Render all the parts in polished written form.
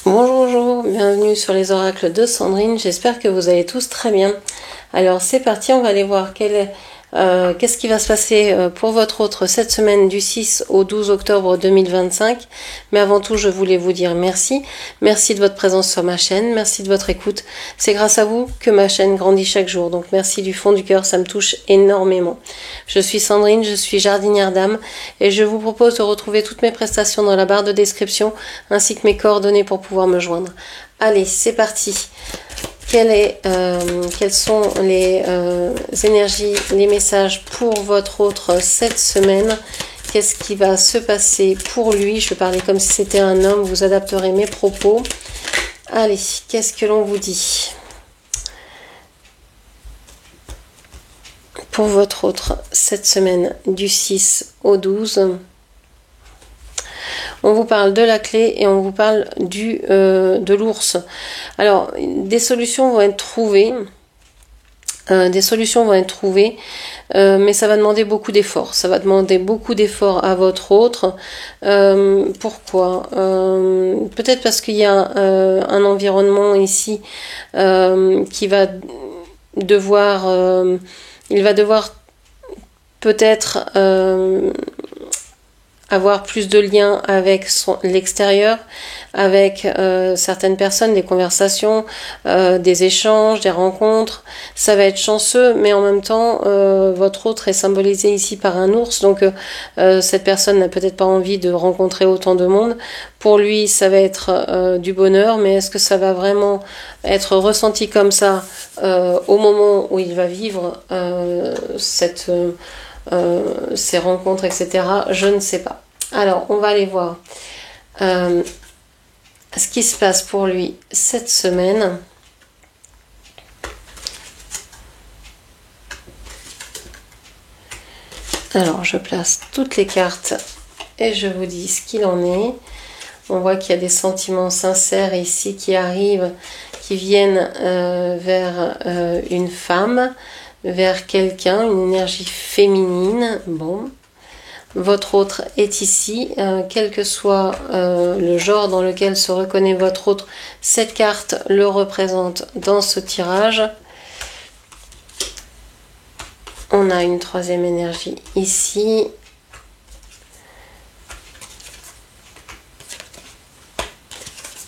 Bonjour, bienvenue sur les oracles de Sandrine, j'espère que vous allez tous très bien. Alors c'est parti, on va aller voir qu'est-ce qui va se passer pour votre autre cette semaine du 6 au 12 octobre 2025. Mais avant tout, je voulais vous dire merci. Merci de votre présence sur ma chaîne, merci de votre écoute. C'est grâce à vous que ma chaîne grandit chaque jour, donc merci du fond du cœur, ça me touche énormément. Je suis Sandrine, je suis jardinière d'âme et je vous propose de retrouver toutes mes prestations dans la barre de description ainsi que mes coordonnées pour pouvoir me joindre. Allez, c'est parti. Quelles sont les énergies, les messages pour votre autre cette semaine? Qu'est-ce qui va se passer pour lui? Je vais parler comme si c'était un homme, vous adapterez mes propos. Allez, qu'est-ce que l'on vous dit pour votre autre cette semaine du 6 au 12? On vous parle de la clé et on vous parle de l'ours. Alors, des solutions vont être trouvées. Mais ça va demander beaucoup d'efforts. Ça va demander beaucoup d'efforts à votre autre. Pourquoi? Peut-être parce qu'il y a un environnement ici qui va devoir... il va devoir peut-être... avoir plus de liens avec l'extérieur, avec certaines personnes, des conversations, des échanges, des rencontres. Ça va être chanceux, mais en même temps, votre autre est symbolisé ici par un ours, donc cette personne n'a peut-être pas envie de rencontrer autant de monde. Pour lui, ça va être du bonheur, mais est-ce que ça va vraiment être ressenti comme ça au moment où il va vivre ces rencontres, etc. Je ne sais pas. Alors, on va aller voir ce qui se passe pour lui cette semaine. Alors, je place toutes les cartes et je vous dis ce qu'il en est. On voit qu'il y a des sentiments sincères ici qui arrivent, qui viennent vers une femme, vers quelqu'un, une énergie féminine. Bon, votre autre est ici, quel que soit le genre dans lequel se reconnaît votre autre, cette carte le représente dans ce tirage. On a une troisième énergie ici.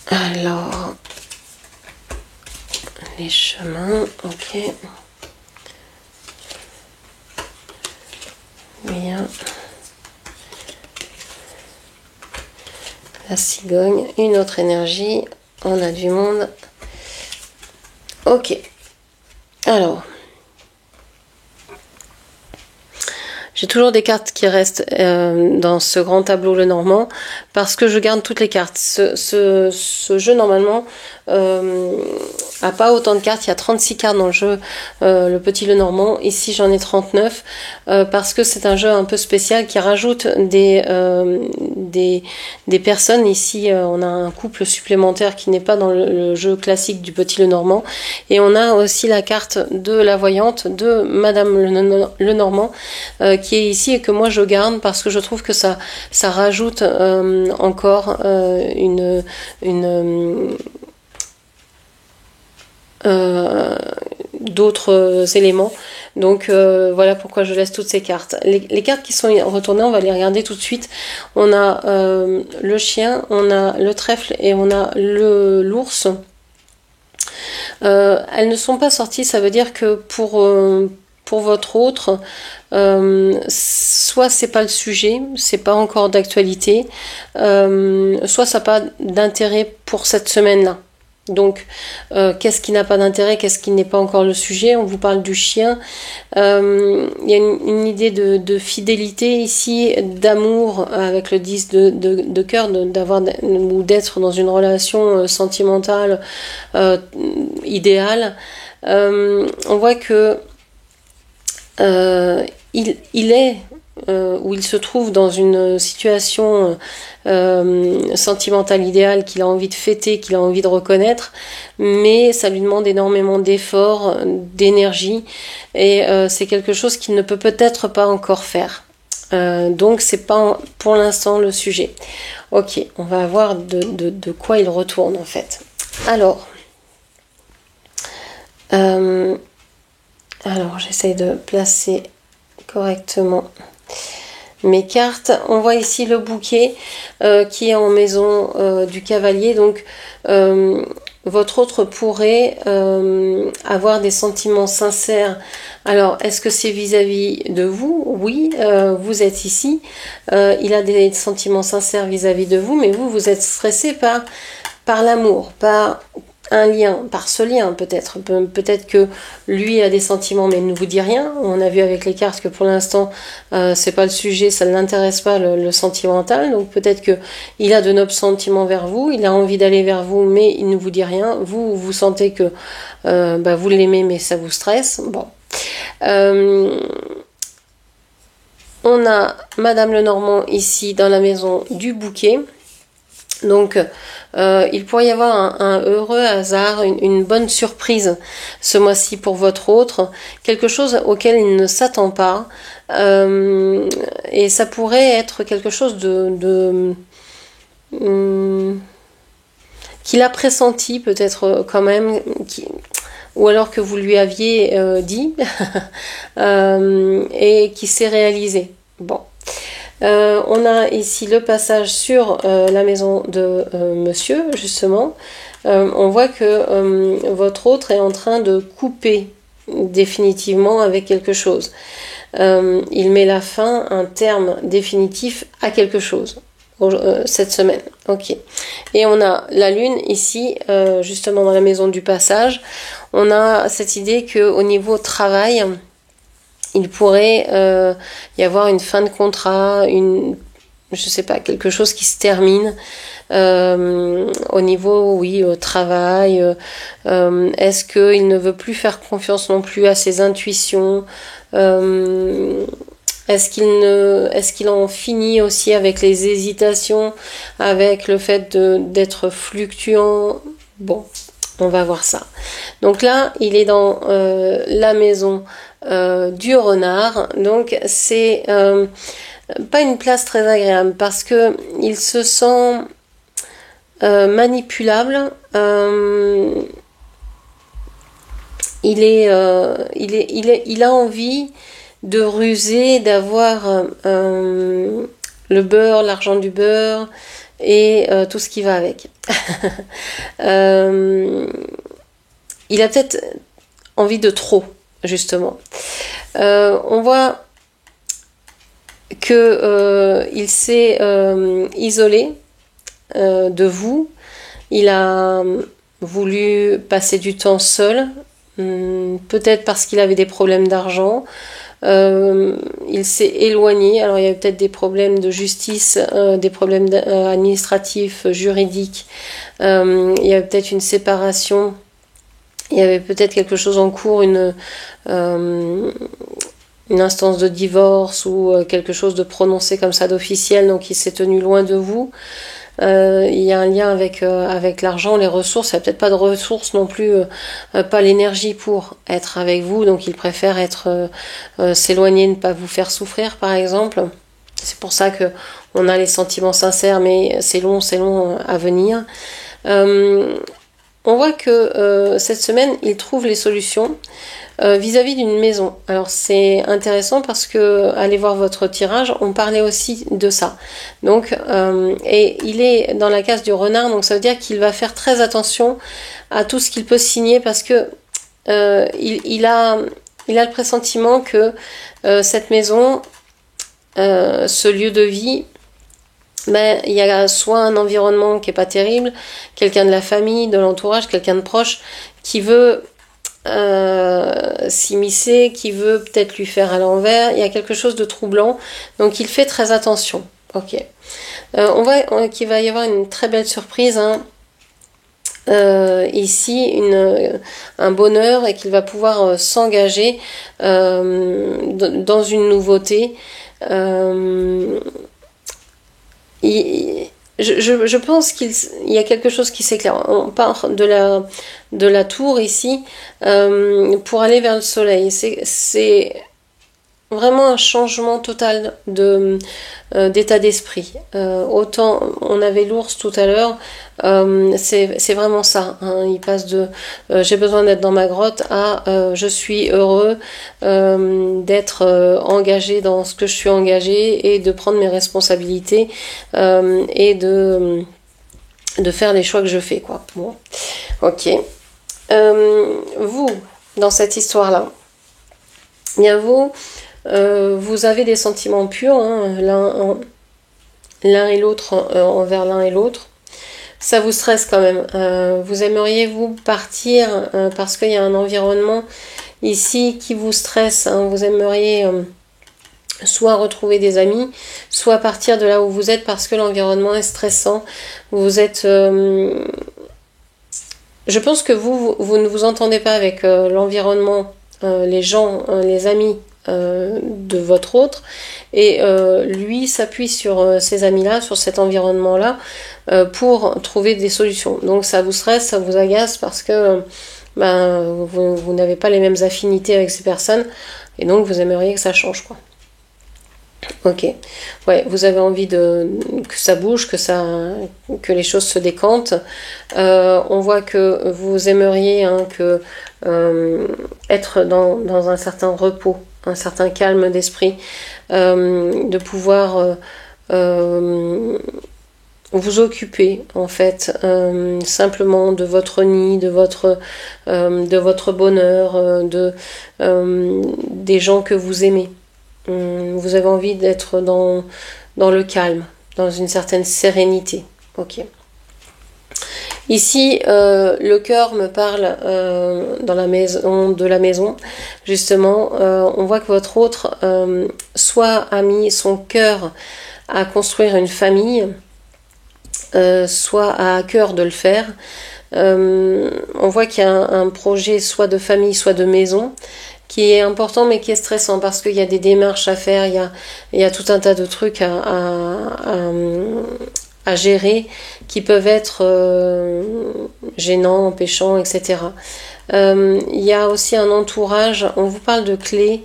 Alors, les chemins, ok. Bien. La cigogne, une autre énergie. On a du monde. Ok. Alors. J'ai toujours des cartes qui restent dans ce grand tableau le normand parce que je garde toutes les cartes. Ce jeu normalement a pas autant de cartes. Il y a 36 cartes dans le jeu le petit le normand. Ici j'en ai 39 parce que c'est un jeu un peu spécial qui rajoute des personnes. Ici on a un couple supplémentaire qui n'est pas dans le jeu classique du petit le normand. Et on a aussi la carte de la voyante de Madame le Normand qui est ici et que moi je garde parce que je trouve que ça rajoute encore d'autres éléments. Donc voilà pourquoi je laisse toutes ces cartes. Les cartes qui sont retournées, on va les regarder tout de suite. On a le chien, on a le trèfle et on a l'ours. Elles ne sont pas sorties, ça veut dire que pour votre autre, soit c'est pas le sujet, c'est pas encore d'actualité, soit ça n'a pas d'intérêt pour cette semaine-là. Donc, qu'est-ce qui n'a pas d'intérêt, qu'est-ce qui n'est pas encore le sujet? On vous parle du chien. Il y a une idée de fidélité ici, d'amour avec le 10 de cœur, d'avoir ou d'être dans une relation sentimentale idéale. On voit que il est où il se trouve dans une situation sentimentale idéale qu'il a envie de fêter, qu'il a envie de reconnaître, mais ça lui demande énormément d'efforts, d'énergie, et c'est quelque chose qu'il ne peut peut-être pas encore faire. Donc c'est pas pour l'instant le sujet. Ok, on va voir de quoi il retourne en fait. Alors j'essaye de placer correctement mes cartes. On voit ici le bouquet qui est en maison du cavalier. Donc votre autre pourrait avoir des sentiments sincères. Alors, est-ce que c'est vis-à-vis de vous? Oui, vous êtes ici. Il a des sentiments sincères vis-à-vis de vous, mais vous êtes stressé par l'amour, par un lien, par ce lien peut-être. Peut-être que lui a des sentiments mais il ne vous dit rien. On a vu avec les cartes que pour l'instant c'est pas le sujet, ça ne l'intéresse pas le sentimental. Donc peut-être que il a de nobles sentiments vers vous, il a envie d'aller vers vous mais il ne vous dit rien. Vous sentez que vous l'aimez mais ça vous stresse. Bon. On a Madame Lenormand ici dans la maison du bouquet. Donc il pourrait y avoir un heureux hasard, une bonne surprise ce mois-ci pour votre autre, quelque chose auquel il ne s'attend pas, et ça pourrait être quelque chose qu'il a pressenti peut-être quand même, ou alors que vous lui aviez dit et qui s'est réalisé. Bon. On a ici le passage sur la maison de monsieur, justement. On voit que votre autre est en train de couper définitivement avec quelque chose. Il met la fin, un terme définitif à quelque chose cette semaine. Ok. Et on a la lune ici, justement dans la maison du passage. On a cette idée qu'au niveau travail, il pourrait y avoir une fin de contrat, je sais pas, quelque chose qui se termine au niveau, oui, au travail. Est-ce qu'il ne veut plus faire confiance non plus à ses intuitions? Est-ce qu'il en finit aussi avec les hésitations, avec le fait d'être fluctuant? Bon, on va voir ça. Donc là, il est dans la maison du renard, donc c'est pas une place très agréable parce que il se sent manipulable. Il a envie de ruser, d'avoir le beurre, l'argent du beurre et tout ce qui va avec. Il a peut-être envie de trop, justement. On voit que il s'est isolé de vous. Il a voulu passer du temps seul, peut-être parce qu'il avait des problèmes d'argent. Il s'est éloigné. Alors il y avait peut-être des problèmes de justice, des problèmes administratifs, juridiques. Il y avait peut-être une séparation. Il y avait peut-être quelque chose en cours, une instance de divorce ou quelque chose de prononcé comme ça d'officiel, donc il s'est tenu loin de vous. Il y a un lien avec l'argent, les ressources. Il n'y a peut-être pas de ressources non plus, pas l'énergie pour être avec vous, donc il préfère s'éloigner, ne pas vous faire souffrir, par exemple. C'est pour ça que on a les sentiments sincères, mais c'est long à venir. On voit que cette semaine, il trouve les solutions vis-à-vis d'une maison. Alors c'est intéressant parce que allez voir votre tirage, on parlait aussi de ça. Donc et il est dans la case du renard, donc ça veut dire qu'il va faire très attention à tout ce qu'il peut signer parce que il a le pressentiment que cette maison, ce lieu de vie, il y a soit un environnement qui est pas terrible, quelqu'un de la famille, de l'entourage, quelqu'un de proche qui veut s'immiscer, qui veut peut-être lui faire à l'envers. Il y a quelque chose de troublant, donc il fait très attention. Ok. On voit qu'il va y avoir une très belle surprise, hein. Ici un bonheur et qu'il va pouvoir s'engager dans une nouveauté. Je pense qu'il y a quelque chose qui s'éclaire. On part de la tour ici pour aller vers le soleil. vraiment un changement total de d'état d'esprit. Autant on avait l'ours tout à l'heure, c'est vraiment ça. Hein. Il passe de j'ai besoin d'être dans ma grotte à je suis heureux d'être engagé dans ce que je suis engagé et de prendre mes responsabilités et de faire les choix que je fais, quoi. Bon, ok. Vous, dans cette histoire-là, bien vous avez des sentiments purs, hein, l'un et l'autre envers l'un et l'autre. Ça vous stresse quand même. Vous aimeriez vous partir parce qu'il y a un environnement ici qui vous stresse. Hein. Vous aimeriez soit retrouver des amis, soit partir de là où vous êtes parce que l'environnement est stressant. Vous êtes... je pense que vous ne vous entendez pas avec l'environnement, les gens, les amis de votre autre, et lui s'appuie sur ces amis-là, sur cet environnement-là, pour trouver des solutions. Donc ça vous stresse, ça vous agace parce que vous n'avez pas les mêmes affinités avec ces personnes, et donc vous aimeriez que ça change, quoi. Ok, ouais, vous avez envie que ça bouge, que les choses se décantent. On voit que vous aimeriez être dans un certain repos, un certain calme d'esprit, de pouvoir vous occuper en fait simplement de votre nid, de votre bonheur, des gens que vous aimez. Vous avez envie d'être dans le calme, dans une certaine sérénité. Ok. Ici, le cœur me parle dans la maison, de la maison. Justement, on voit que votre autre soit a mis son cœur à construire une famille, soit a à cœur de le faire. On voit qu'il y a un projet soit de famille, soit de maison, qui est important mais qui est stressant parce qu'il y a des démarches à faire, il y a tout un tas de trucs à gérer qui peuvent être gênants, empêchants, etc. Il y a aussi un entourage, on vous parle de clés.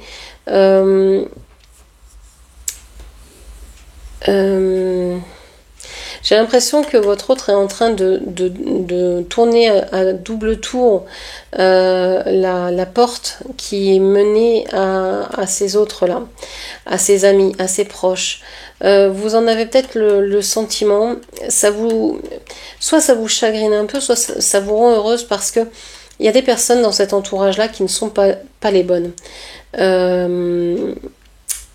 J'ai l'impression que votre autre est en train de tourner à double tour la porte qui est menée à ces autres-là, à ses amis, à ses proches. Vous en avez peut-être le sentiment, soit ça vous chagrine un peu, soit ça vous rend heureuse parce que il y a des personnes dans cet entourage-là qui ne sont pas les bonnes.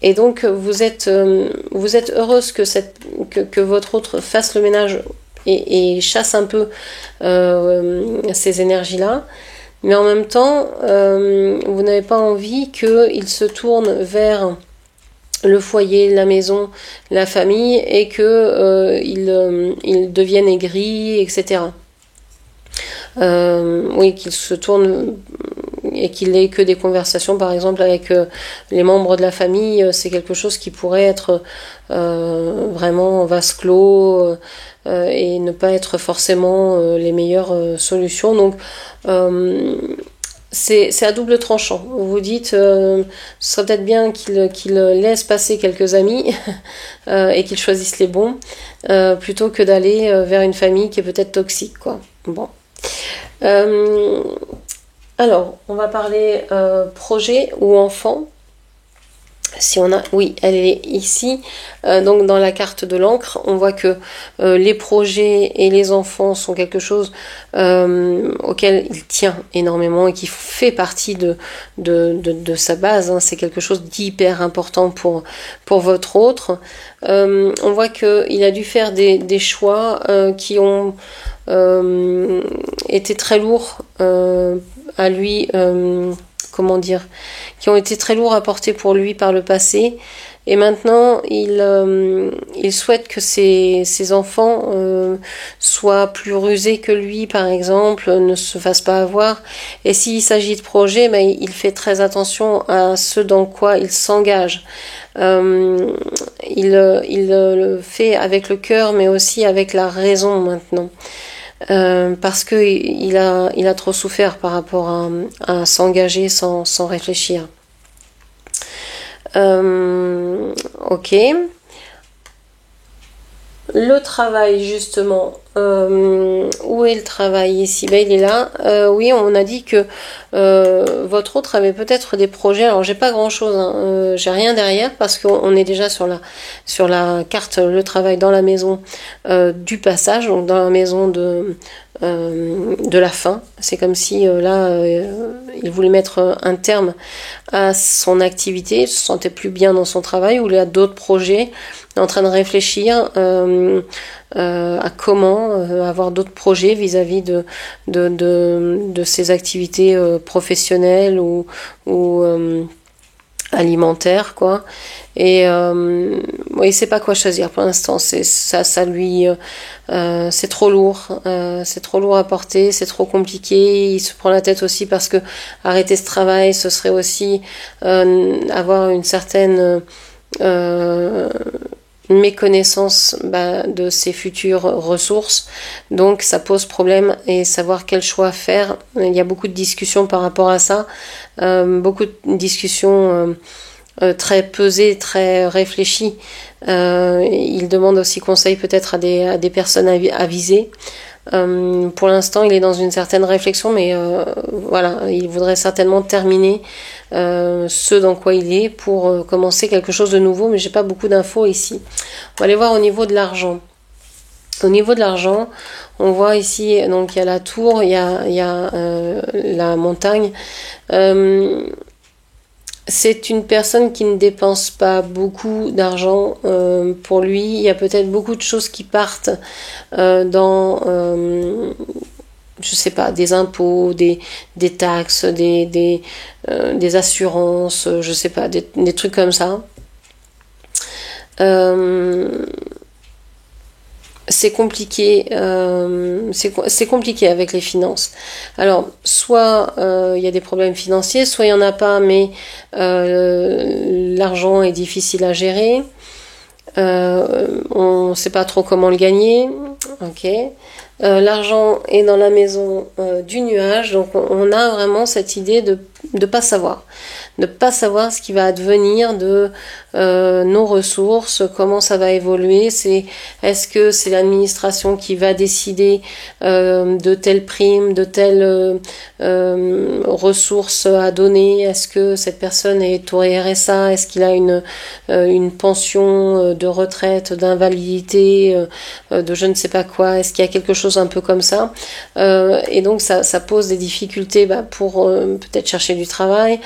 Et donc vous êtes heureuse que votre autre fasse le ménage et chasse un peu ces énergies-là, mais en même temps vous n'avez pas envie qu'il se tourne vers le foyer, la maison, la famille et que il devienne aigri, etc. Oui, qu'il se tourne et qu'il n'ait que des conversations, par exemple, avec les membres de la famille, c'est quelque chose qui pourrait être vraiment vase clos et ne pas être forcément les meilleures solutions. Donc, c'est à double tranchant. Vous vous dites, ce serait peut-être bien qu'il laisse passer quelques amis et qu'il choisisse les bons, plutôt que d'aller vers une famille qui est peut-être toxique, quoi. Bon. Alors, on va parler projet ou enfant. Si on a, oui, elle est ici. Donc dans la carte de l'encre, on voit que les projets et les enfants sont quelque chose auquel il tient énormément et qui fait partie de sa base. Hein. C'est quelque chose d'hyper important pour votre autre. On voit qu'il a dû faire des choix qui ont été très lourds à lui. Comment dire, qui ont été très lourds à porter pour lui par le passé, et maintenant il souhaite que ses enfants soient plus rusés que lui, par exemple, ne se fassent pas avoir, et s'il s'agit de projets, il fait très attention à ce dans quoi il s'engage. Il le fait avec le cœur mais aussi avec la raison maintenant. Parce que il a trop souffert par rapport à s'engager sans réfléchir. Ok. Le travail, justement, où est le travail ici? Ben, il est là. Oui, on a dit que votre autre avait peut-être des projets. Alors, j'ai pas grand-chose, hein. J'ai rien derrière parce qu'on est déjà sur la carte le travail dans la maison du passage, donc dans la maison de la fin. C'est comme si il voulait mettre un terme à son activité, il se sentait plus bien dans son travail, ou il a d'autres projets, il est en train de réfléchir à comment avoir d'autres projets vis-à-vis de ses activités professionnelles ou alimentaires, quoi. Et il sait pas quoi choisir pour l'instant. Ça lui c'est trop lourd, à porter, c'est trop compliqué. Il se prend la tête aussi parce que arrêter ce travail, ce serait aussi avoir une certaine méconnaissance de ses futures ressources, donc ça pose problème, et savoir quel choix faire. Il y a beaucoup de discussions par rapport à ça, beaucoup de discussions très pesées, très réfléchies. Il demande aussi conseil peut-être à des personnes avisées. Pour l'instant, il est dans une certaine réflexion, mais voilà, il voudrait certainement terminer ce dans quoi il est pour commencer quelque chose de nouveau, mais j'ai pas beaucoup d'infos ici. On va aller voir au niveau de l'argent. Au niveau de l'argent, on voit ici, donc il y a la tour, il y a la montagne. C'est une personne qui ne dépense pas beaucoup d'argent. Pour lui, il y a peut-être beaucoup de choses qui partent dans, je sais pas, des impôts, des taxes, des assurances, je sais pas, des trucs comme ça. C'est compliqué, c'est compliqué avec les finances. Alors, soit il y a des problèmes financiers, soit il y en a pas, mais l'argent est difficile à gérer. On sait pas trop comment le gagner. Ok. L'argent est dans la maison du nuage, donc on a vraiment cette idée de pas savoir. De pas savoir ce qui va advenir de nos ressources, comment ça va évoluer. Est-ce que c'est l'administration qui va décider de telle prime, de telle ressources à donner? Est-ce que cette personne est au RSA? Est-ce qu'il a une pension de retraite, d'invalidité, de je ne sais pas quoi? Est-ce qu'il y a quelque chose un peu comme ça? Et donc ça pose des difficultés pour peut-être chercher du travail,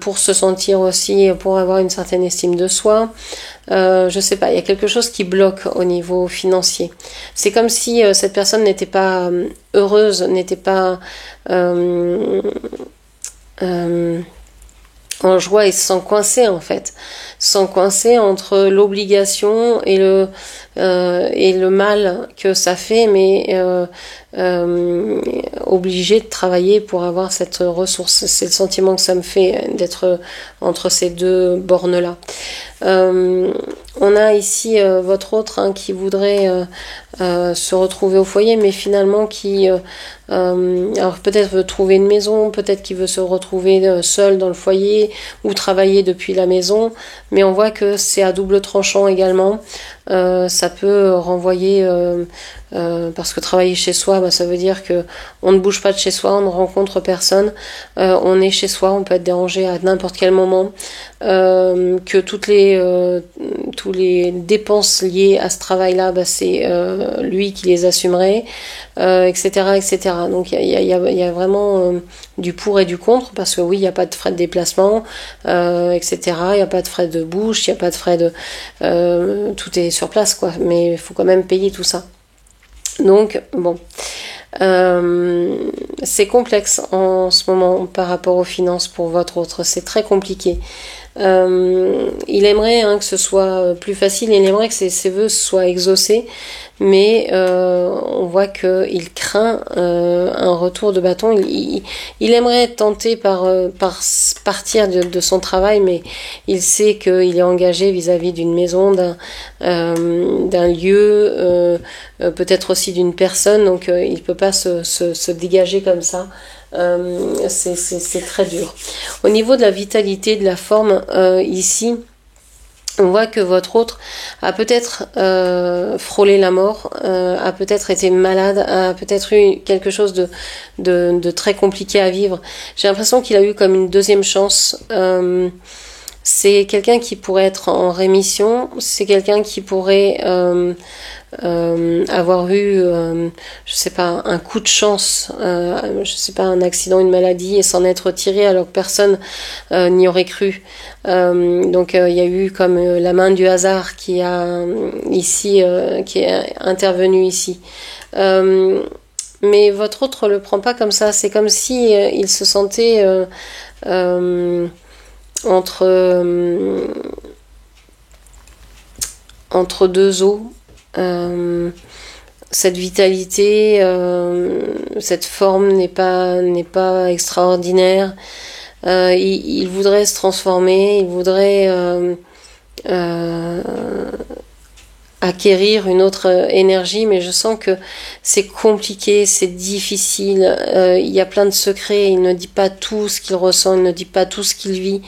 pour se sentir aussi, pour avoir une certaine estime de soi. Je sais pas, il y a quelque chose qui bloque au niveau financier. C'est comme si cette personne n'était pas heureuse, n'était pas en joie, et se sent coincé en fait. Se sent coincé entre l'obligation et le mal que ça fait, mais obligé de travailler pour avoir cette ressource. C'est le sentiment que ça me fait d'être entre ces deux bornes-là. On a ici votre autre qui voudrait se retrouver au foyer, mais finalement qui alors peut-être veut trouver une maison, peut-être qu'il veut se retrouver seul dans le foyer ou travailler depuis la maison, mais on voit que c'est à double tranchant également. Ça peut renvoyer parce que travailler chez soi, ça veut dire que on ne bouge pas de chez soi, on ne rencontre personne, on est chez soi, on peut être dérangé à n'importe quel moment, que tous les dépenses liées à ce travail-là, c'est lui qui les assumerait, etc., etc. Donc il y a vraiment du pour et du contre, parce que oui, il n'y a pas de frais de déplacement, etc. Il n'y a pas de frais de bouche, il n'y a pas de frais de tout est sur place, quoi. Mais il faut quand même payer tout ça. Donc bon, c'est complexe en ce moment par rapport aux finances pour votre autre. C'est très compliqué. Il aimerait que ce soit plus facile, il aimerait que ses vœux soient exaucés, mais on voit qu'il craint un retour de bâton. Il aimerait être tenté par partir de son travail, mais il sait qu'il est engagé vis-à-vis d'une maison, d'un lieu, peut-être aussi d'une personne, donc il peut pas se dégager comme ça c'est très dur. Au niveau de la vitalité, de la forme, ici, on voit que votre autre a peut-être frôlé la mort, a peut-être été malade, a peut-être eu quelque chose de très compliqué à vivre. J'ai l'impression qu'il a eu comme une deuxième chance. C'est quelqu'un qui pourrait être en rémission, c'est quelqu'un qui pourrait avoir eu, je sais pas, un coup de chance, je sais pas, un accident, une maladie et s'en être tiré alors que personne n'y aurait cru. Donc il y a eu comme la main du hasard qui a ici, qui est intervenue ici. Mais votre autre le prend pas comme ça. C'est comme si il se sentait entre deux eaux. Cette vitalité, cette forme n'est pas extraordinaire. Il voudrait se transformer, il voudrait acquérir une autre énergie, mais je sens que c'est compliqué, c'est difficile, il y a plein de secrets, il ne dit pas tout ce qu'il ressent, il ne dit pas tout ce qu'il vit,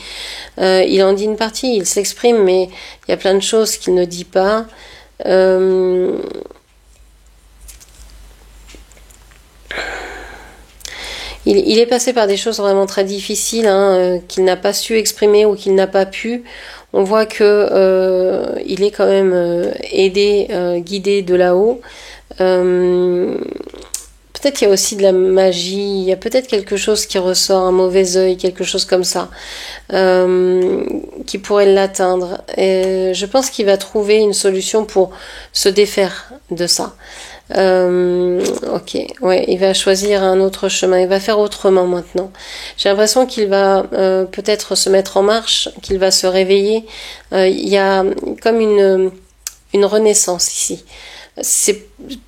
il en dit une partie, il s'exprime, mais il y a plein de choses qu'il ne dit pas. Il est passé par des choses vraiment très difficiles, qu'il n'a pas su exprimer ou qu'il n'a pas pu. On voit que il est quand même aidé, guidé de là-haut. Peut-être qu'il y a aussi de la magie, il y a peut-être quelque chose qui ressort, un mauvais œil, quelque chose comme ça, qui pourrait l'atteindre. Et je pense qu'il va trouver une solution pour se défaire de ça. Ok, ouais, il va choisir un autre chemin, il va faire autrement maintenant. J'ai l'impression qu'il va peut-être se mettre en marche, qu'il va se réveiller. Il y a comme une renaissance ici. C'est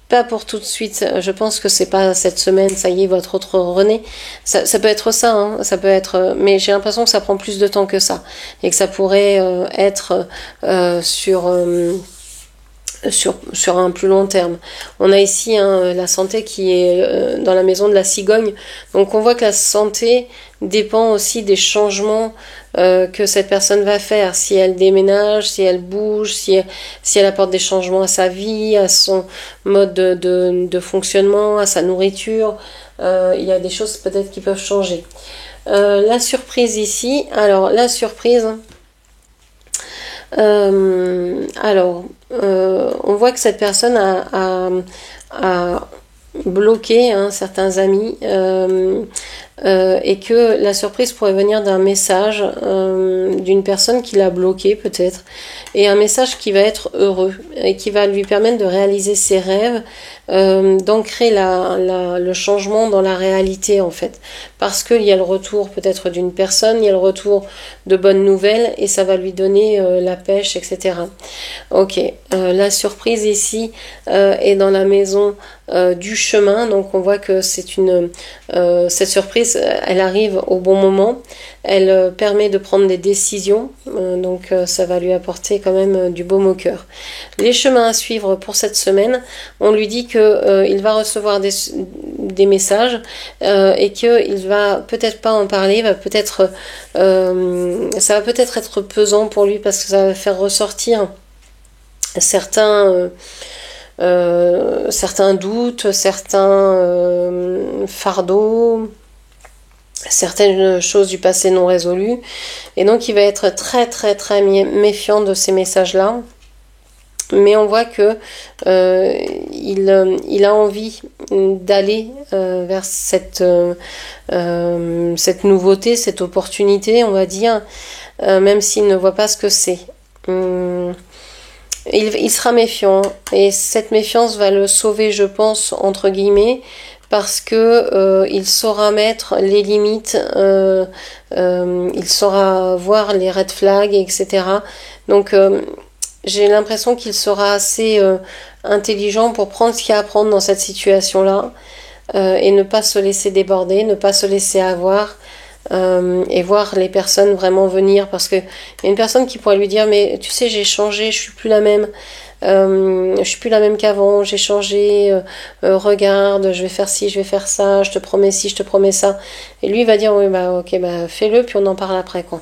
pas pour tout de suite, je pense que c'est pas cette semaine, ça y est, votre autre renaît. Ça peut être ça, ça peut être, mais j'ai l'impression que ça prend plus de temps que ça et que ça pourrait être sur un plus long terme. On a ici la santé qui est dans la maison de la cigogne. Donc on voit que la santé dépend aussi des changements que cette personne va faire. Si elle déménage, si elle bouge, si elle apporte des changements à sa vie, à son mode de fonctionnement, à sa nourriture. Il y a des choses peut-être qui peuvent changer. La surprise ici. Alors la surprise... on voit que cette personne a bloqué certains amis et que la surprise pourrait venir d'un message d'une personne qui l'a bloqué peut-être, et un message qui va être heureux et qui va lui permettre de réaliser ses rêves, d'ancrer le changement dans la réalité en fait, parce qu'il y a le retour peut-être d'une personne, il y a le retour de bonnes nouvelles et ça va lui donner la pêche, etc. Ok, la surprise ici est dans la maison du chemin, donc on voit que c'est cette surprise, elle arrive au bon moment, elle permet de prendre des décisions, donc ça va lui apporter quand même du baume au cœur. Les chemins à suivre pour cette semaine, on lui dit que il va recevoir des messages et qu'il va peut-être pas en parler, ça va peut-être être pesant pour lui parce que ça va faire ressortir certains doutes, certains fardeaux, certaines choses du passé non résolues, et donc il va être très très très méfiant de ces messages-là. Mais on voit que il a envie d'aller vers cette nouveauté, cette opportunité, on va dire, même s'il ne voit pas ce que c'est. Il sera méfiant, et cette méfiance va le sauver, je pense, entre guillemets, parce que il saura mettre les limites, il saura voir les red flags, etc. Donc j'ai l'impression qu'il sera assez intelligent pour prendre ce qu'il y a à prendre dans cette situation-là, et ne pas se laisser déborder, ne pas se laisser avoir, et voir les personnes vraiment venir, parce que y a une personne qui pourrait lui dire mais tu sais j'ai changé, je suis plus la même, je suis plus la même qu'avant, j'ai changé, regarde, je vais faire ci, je vais faire ça, je te promets ci, je te promets ça. Et lui il va dire oui bah ok bah fais-le puis on en parle après quoi.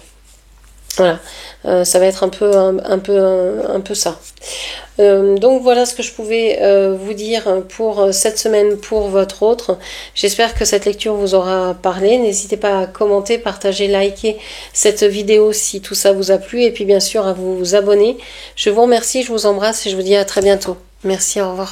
Voilà, ça va être un peu ça. Donc voilà ce que je pouvais vous dire pour cette semaine pour votre autre. J'espère que cette lecture vous aura parlé. N'hésitez pas à commenter, partager, liker cette vidéo si tout ça vous a plu et puis bien sûr à vous abonner. Je vous remercie, je vous embrasse et je vous dis à très bientôt. Merci, au revoir.